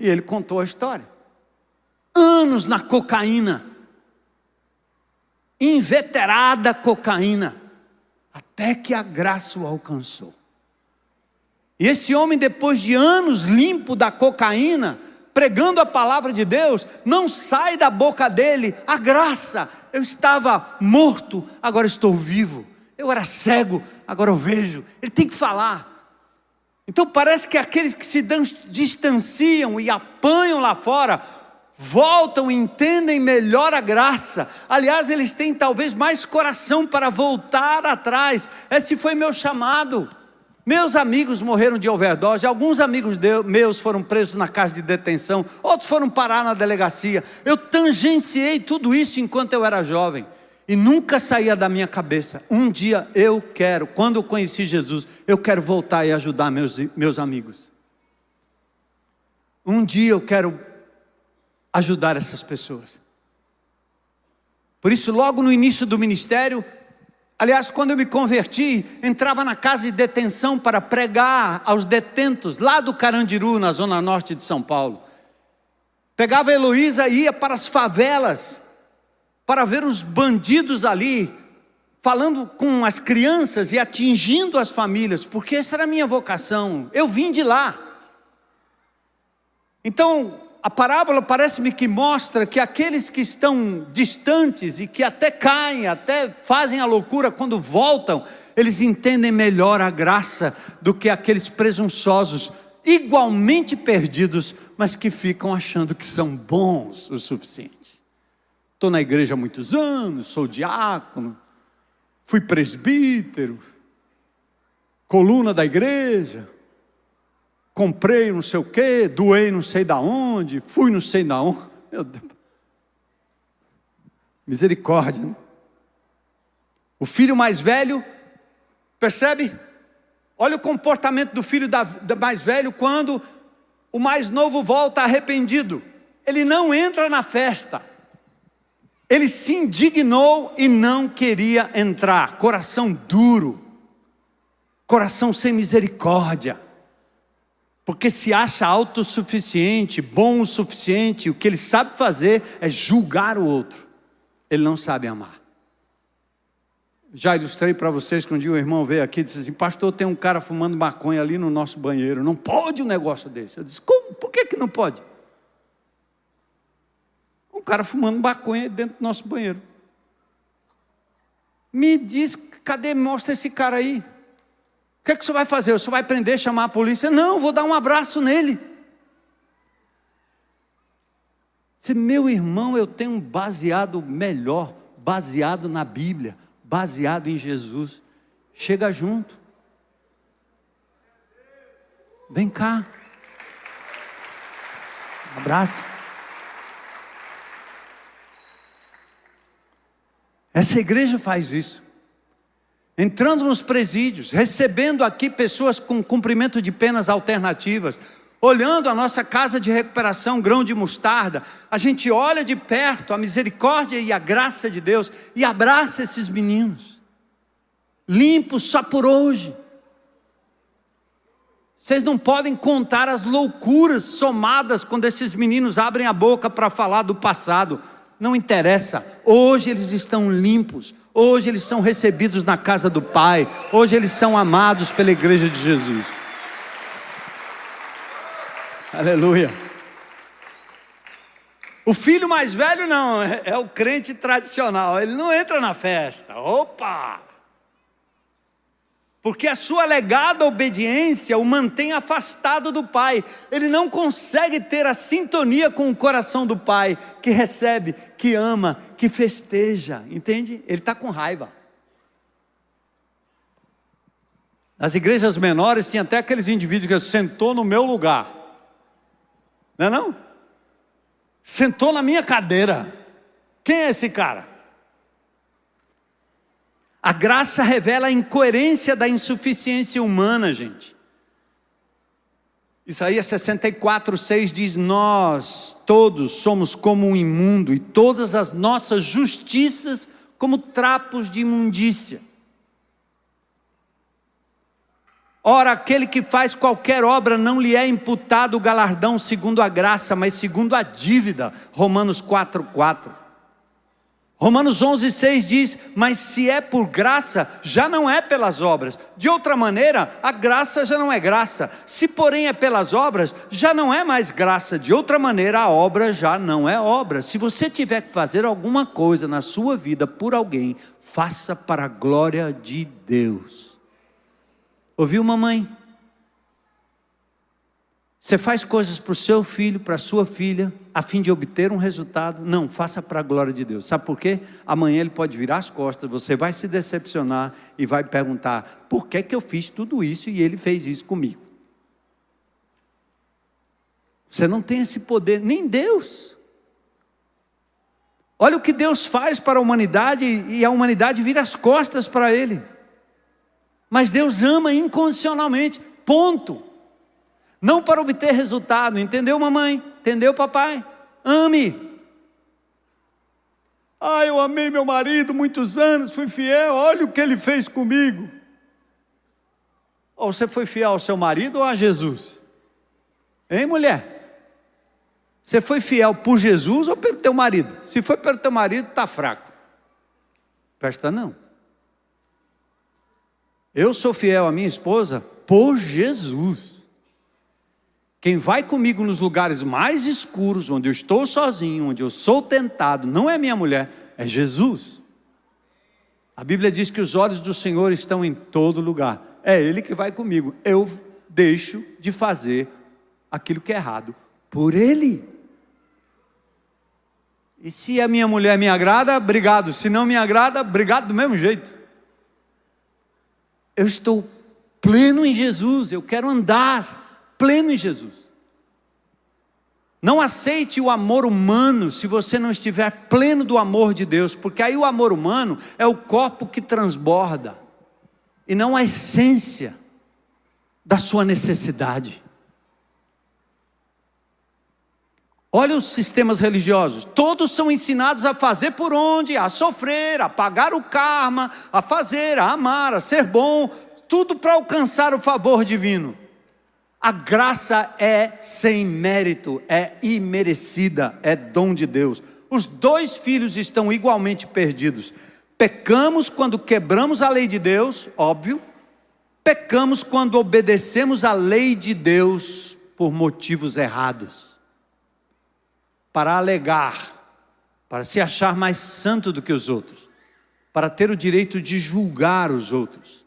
e ele contou a história. Anos na cocaína, inveterada cocaína, até que a graça o alcançou. E esse homem, depois de anos limpo da cocaína, pregando a palavra de Deus, não sai da boca dele a graça. Eu estava morto, agora estou vivo. Eu era cego, agora eu vejo. Ele tem que falar. Então parece que aqueles que se distanciam e apanham lá fora, voltam e entendem melhor a graça. Aliás, eles têm talvez mais coração para voltar atrás. Esse foi meu chamado. Meus amigos morreram de overdose, alguns amigos meus foram presos na casa de detenção, outros foram parar na delegacia. Eu tangenciei tudo isso enquanto eu era jovem e nunca saía da minha cabeça: um dia eu quero, quando eu conheci Jesus, eu quero voltar e ajudar meus amigos. Um dia eu quero ajudar essas pessoas. Por isso, logo no início do ministério, aliás, quando eu me converti, entrava na casa de detenção para pregar aos detentos, lá do Carandiru, na zona norte de São Paulo. Pegava a Heloísa e ia para as favelas, para ver os bandidos ali, falando com as crianças e atingindo as famílias, porque essa era a minha vocação, eu vim de lá. Então, a parábola parece-me que mostra que aqueles que estão distantes e que até caem, até fazem a loucura, quando voltam, eles entendem melhor a graça do que aqueles presunçosos igualmente perdidos, mas que ficam achando que são bons o suficiente. Estou na igreja há muitos anos, sou diácono, fui presbítero, coluna da igreja, comprei não sei o quê, doei não sei da onde, fui não sei da onde. Meu Deus. Misericórdia, né? O filho mais velho, percebe? Olha o comportamento do filho mais velho quando o mais novo volta arrependido. Ele não entra na festa. Ele se indignou e não queria entrar. Coração duro. Coração sem misericórdia. Porque se acha autossuficiente, bom o suficiente, o que ele sabe fazer é julgar o outro. Ele não sabe amar. Já ilustrei para vocês que um dia o irmão veio aqui e disse assim: pastor, tem um cara fumando maconha ali no nosso banheiro, não pode um negócio desse. Eu disse: como? Por que não pode? Um cara fumando maconha dentro do nosso banheiro. Me diz, cadê, mostra esse cara aí. O que é que o senhor vai fazer? O senhor vai prender, chamar a polícia? Não, vou dar um abraço nele. Disse: meu irmão, eu tenho um baseado melhor, baseado na Bíblia, baseado em Jesus. Chega junto. Vem cá. Abraça. Essa igreja faz isso. Entrando nos presídios, recebendo aqui pessoas com cumprimento de penas alternativas, olhando a nossa casa de recuperação, grão de mostarda, a gente olha de perto a misericórdia e a graça de Deus e abraça esses meninos, limpos só por hoje. Vocês não podem contar as loucuras somadas quando esses meninos abrem a boca para falar do passado. Não interessa, hoje eles estão limpos, hoje eles são recebidos na casa do Pai, hoje eles são amados pela igreja de Jesus. Aleluia. O filho mais velho não, é o crente tradicional, ele não entra na festa. Opa! Porque a sua alegada obediência o mantém afastado do Pai. Ele não consegue ter a sintonia com o coração do Pai, que recebe, que ama, que festeja, entende? Ele está com raiva. Nas igrejas menores tinha até aqueles indivíduos que sentou no meu lugar. Não é não? Sentou na minha cadeira. Quem é esse cara? A graça revela a incoerência da insuficiência humana, gente. Isaías 64:6 diz: nós todos somos como um imundo, e todas as nossas justiças como trapos de imundícia. Ora, aquele que faz qualquer obra não lhe é imputado o galardão segundo a graça, mas segundo a dívida. Romanos 4:4. Romanos 11:6 diz: mas se é por graça, já não é pelas obras. De outra maneira, a graça já não é graça. Se porém é pelas obras, já não é mais graça. De outra maneira, a obra já não é obra. Se você tiver que fazer alguma coisa na sua vida por alguém, faça para a glória de Deus. Ouviu, mamãe? Você faz coisas para o seu filho, para a sua filha, a fim de obter um resultado? Não, faça para a glória de Deus. Sabe por quê? Amanhã ele pode virar as costas, você vai se decepcionar e vai perguntar: por que eu fiz tudo isso e ele fez isso comigo? Você não tem esse poder, nem Deus. Olha o que Deus faz para a humanidade e a humanidade vira as costas para Ele. Mas Deus ama incondicionalmente, ponto. Não para obter resultado, entendeu, mamãe? Entendeu, papai? Ame. Ah, eu amei meu marido muitos anos, fui fiel, olha o que ele fez comigo. Ou você foi fiel ao seu marido ou a Jesus? Hein, mulher? Você foi fiel por Jesus ou pelo teu marido? Se foi pelo teu marido, está fraco. Presta não. Eu sou fiel à minha esposa por Jesus. Quem vai comigo nos lugares mais escuros, onde eu estou sozinho, onde eu sou tentado, não é minha mulher, é Jesus. A Bíblia diz que os olhos do Senhor estão em todo lugar. É Ele que vai comigo. Eu deixo de fazer aquilo que é errado por ele. E se a minha mulher me agrada, obrigado. Se não me agrada, obrigado do mesmo jeito. Eu estou pleno em Jesus, eu quero andar pleno em Jesus. Não aceite o amor humano se você não estiver pleno do amor de Deus, porque aí o amor humano é o copo que transborda, e não a essência da sua necessidade. Olha os sistemas religiosos, todos são ensinados a fazer por onde, a sofrer, a pagar o karma, a fazer, a amar, a ser bom, tudo para alcançar o favor divino. A graça é sem mérito, é imerecida, é dom de Deus. Os dois filhos estão igualmente perdidos. Pecamos quando quebramos a lei de Deus, óbvio. Pecamos quando obedecemos a lei de Deus por motivos errados. Para alegar, para se achar mais santo do que os outros, para ter o direito de julgar os outros.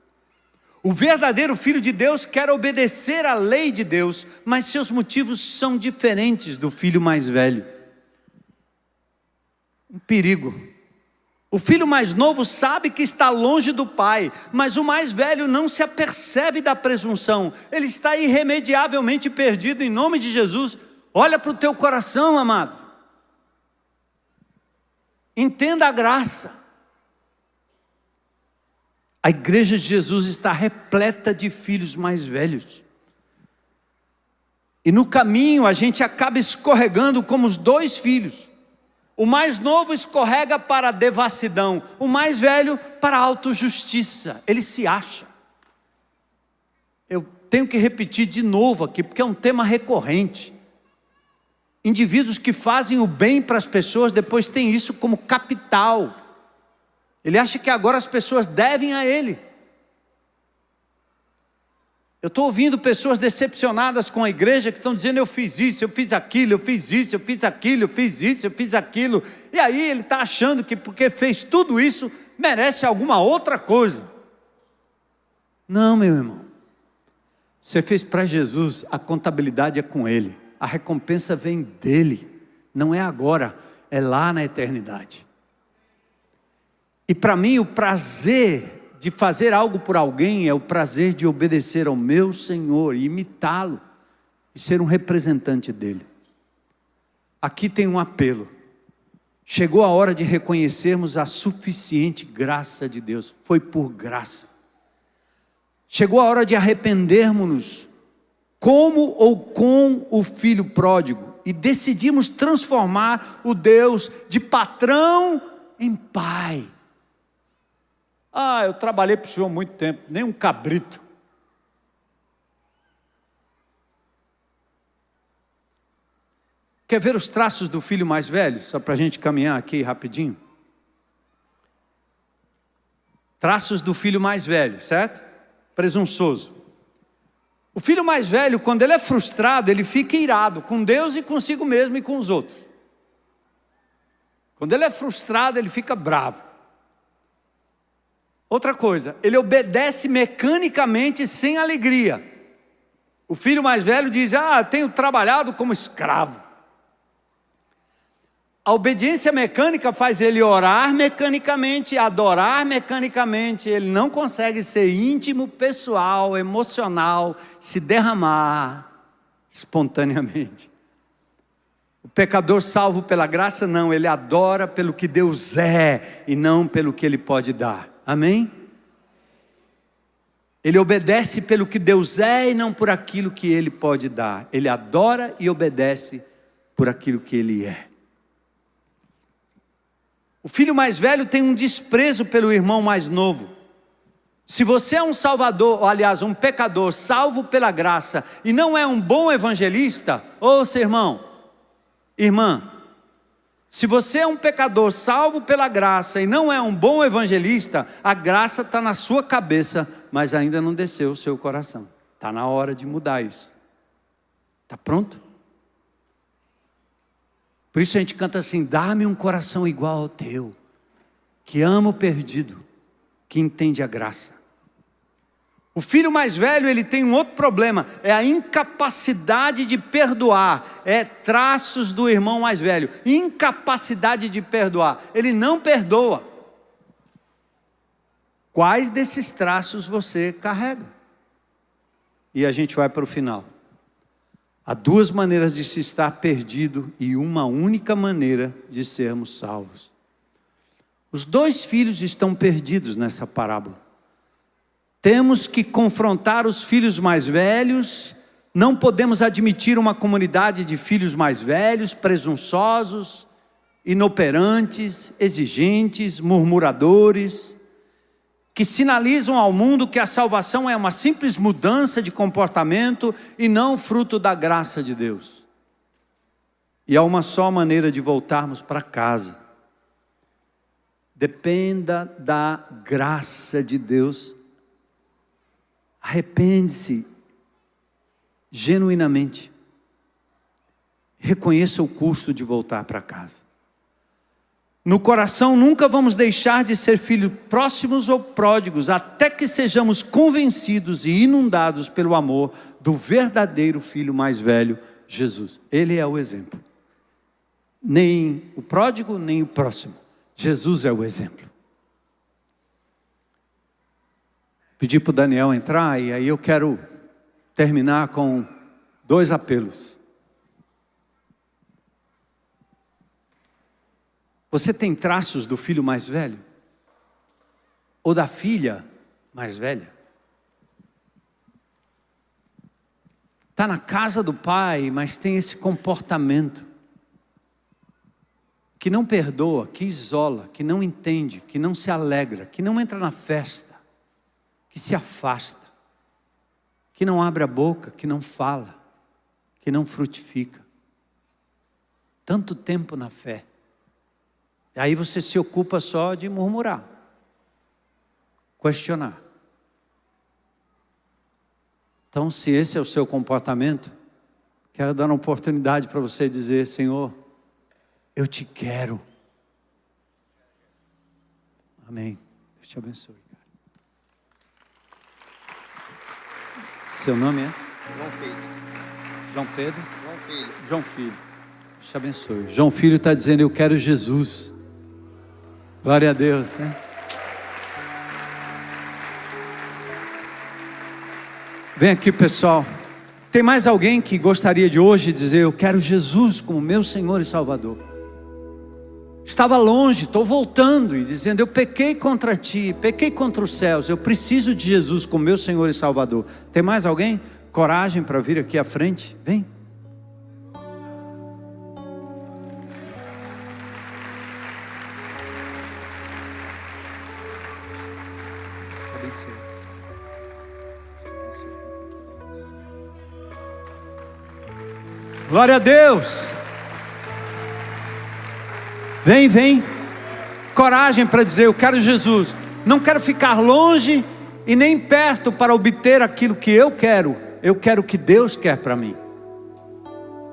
O verdadeiro filho de Deus quer obedecer à lei de Deus, mas seus motivos são diferentes do filho mais velho. Um perigo. O filho mais novo sabe que está longe do pai, mas o mais velho não se apercebe da presunção. Ele está irremediavelmente perdido. Em nome de Jesus, olha para o teu coração, amado. Entenda a graça. A igreja de Jesus está repleta de filhos mais velhos. E no caminho a gente acaba escorregando como os dois filhos. O mais novo escorrega para a devassidão, o mais velho para a autojustiça. Ele se acha. Eu tenho que repetir de novo aqui, porque é um tema recorrente. Indivíduos que fazem o bem para as pessoas, depois têm isso como capital. Ele acha que agora as pessoas devem a ele. Eu estou ouvindo pessoas decepcionadas com a igreja que estão dizendo: eu fiz isso, eu fiz aquilo, eu fiz isso, eu fiz aquilo, eu fiz isso, eu fiz aquilo. E aí ele está achando que porque fez tudo isso, merece alguma outra coisa. Não, meu irmão. Você fez para Jesus, a contabilidade é com Ele. A recompensa vem dEle. Não é agora, é lá na eternidade. E para mim o prazer de fazer algo por alguém é o prazer de obedecer ao meu Senhor, e imitá-lo, e ser um representante dEle. Aqui tem um apelo. Chegou a hora de reconhecermos a suficiente graça de Deus. Foi por graça. Chegou a hora de arrependermos-nos, como ou com o filho pródigo, e decidimos transformar o Deus de patrão em pai. Eu trabalhei para o Senhor há muito tempo, nem um cabrito. Quer ver os traços do filho mais velho? Só para a gente caminhar aqui rapidinho. Traços do filho mais velho, certo? Presunçoso. O filho mais velho, quando ele é frustrado, ele fica irado com Deus e consigo mesmo e com os outros. Quando ele é frustrado, ele fica bravo. Outra coisa, ele obedece mecanicamente sem alegria. O filho mais velho diz: tenho trabalhado como escravo. A obediência mecânica faz ele orar mecanicamente, adorar mecanicamente. Ele não consegue ser íntimo, pessoal, emocional, se derramar espontaneamente. O pecador salvo pela graça não, ele adora pelo que Deus é e não pelo que Ele pode dar. Amém? Ele obedece pelo que Deus é e não por aquilo que Ele pode dar. Ele adora e obedece por aquilo que Ele é. O filho mais velho tem um desprezo pelo irmão mais novo. Se você é um salvador, ou aliás, um pecador salvo pela graça e não é um bom evangelista, ouça, irmão, irmã, se você é um pecador salvo pela graça e não é um bom evangelista, a graça está na sua cabeça, mas ainda não desceu o seu coração. Está na hora de mudar isso. Está pronto? Por isso a gente canta assim: dá-me um coração igual ao teu, que ama o perdido, que entende a graça. O filho mais velho, ele tem um outro problema, é a incapacidade de perdoar. É traços do irmão mais velho, incapacidade de perdoar. Ele não perdoa. Quais desses traços você carrega? E a gente vai para o final. Há duas maneiras de se estar perdido e uma única maneira de sermos salvos. Os dois filhos estão perdidos nessa parábola. Temos que confrontar os filhos mais velhos. Não podemos admitir uma comunidade de filhos mais velhos, presunçosos, inoperantes, exigentes, murmuradores, que sinalizam ao mundo que a salvação é uma simples mudança de comportamento e não fruto da graça de Deus. E há uma só maneira de voltarmos para casa. Dependa da graça de Deus. Arrepende-se genuinamente. Reconheça o custo de voltar para casa. No coração nunca vamos deixar de ser filhos próximos ou pródigos, até que sejamos convencidos e inundados pelo amor do verdadeiro filho mais velho, Jesus. Ele é o exemplo. Nem o pródigo, nem o próximo. Jesus é o exemplo. Pedi para o Daniel entrar e aí eu quero terminar com 2 apelos. Você tem traços do filho mais velho? Ou da filha mais velha? Está na casa do pai, mas tem esse comportamento que não perdoa, que isola, que não entende, que não se alegra, que não entra na festa, que se afasta, que não abre a boca, que não fala, que não frutifica. Tanto tempo na fé. Aí você se ocupa só de murmurar, questionar. Então, se esse é o seu comportamento, quero dar uma oportunidade para você dizer: Senhor, eu te quero. Amém. Deus te abençoe. Seu nome é? João Filho. João Pedro? João Filho. João Filho. Deus te abençoe. João Filho está dizendo: eu quero Jesus. Glória a Deus, né? Vem aqui, pessoal. Tem mais alguém que gostaria de hoje dizer: eu quero Jesus como meu Senhor e Salvador? Estava longe, estou voltando e dizendo: eu pequei contra ti, pequei contra os céus, eu preciso de Jesus como meu Senhor e Salvador. Tem mais alguém? Coragem para vir aqui à frente? Vem. Glória a Deus. Vem, vem. Coragem para dizer: eu quero Jesus. Não quero ficar longe e nem perto para obter aquilo que eu quero. Eu quero o que Deus quer para mim.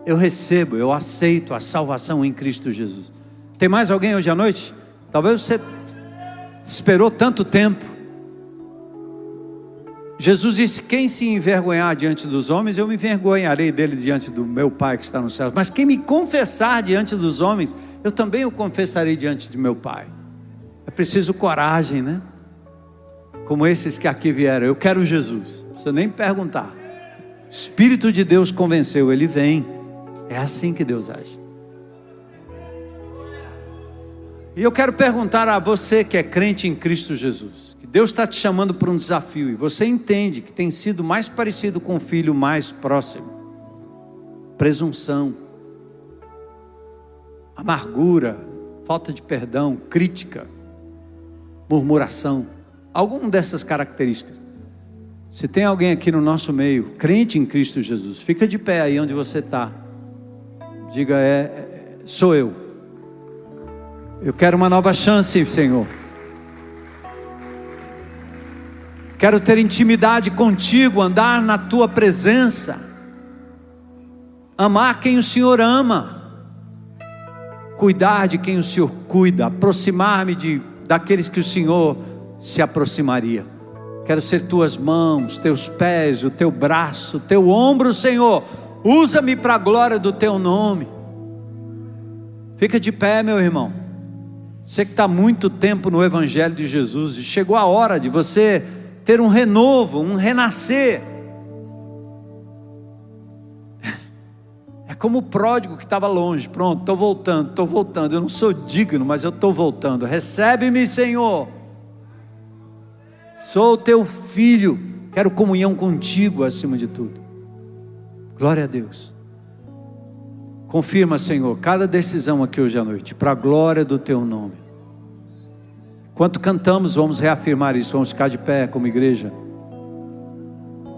Eu recebo, eu aceito a salvação em Cristo Jesus. Tem mais alguém hoje à noite? Talvez você esperou tanto tempo. Jesus disse: quem se envergonhar diante dos homens, eu me envergonharei dele diante do meu Pai que está nos céus. Mas quem me confessar diante dos homens, eu também o confessarei diante de meu Pai. É preciso coragem, né? Como esses que aqui vieram. Eu quero Jesus. Não precisa nem perguntar. O Espírito de Deus convenceu, ele vem. É assim que Deus age. E eu quero perguntar a você que é crente em Cristo Jesus, que Deus está te chamando para um desafio, e você entende que tem sido mais parecido com o filho mais próximo. Presunção, amargura, falta de perdão, crítica, murmuração, alguma dessas características. Se tem alguém aqui no nosso meio, crente em Cristo Jesus, fica de pé aí onde você está. Diga: sou eu. Eu quero uma nova chance, Senhor. Quero ter intimidade contigo, andar na tua presença, amar quem o Senhor ama, cuidar de quem o Senhor cuida, aproximar-me daqueles que o Senhor se aproximaria. Quero ser tuas mãos, teus pés, o teu braço, o teu ombro, Senhor. Usa-me para a glória do teu nome. Fica de pé, meu irmão. Você que está há muito tempo no Evangelho de Jesus, e chegou a hora de você ter um renovo, um renascer. É como o pródigo que estava longe. Pronto, estou voltando. Eu não sou digno, mas eu estou voltando. Recebe-me, Senhor. Sou teu filho. Quero comunhão contigo acima de tudo. Glória a Deus. Confirma, Senhor, cada decisão aqui hoje à noite, para a glória do teu nome. Enquanto cantamos, vamos reafirmar isso. Vamos ficar de pé como igreja.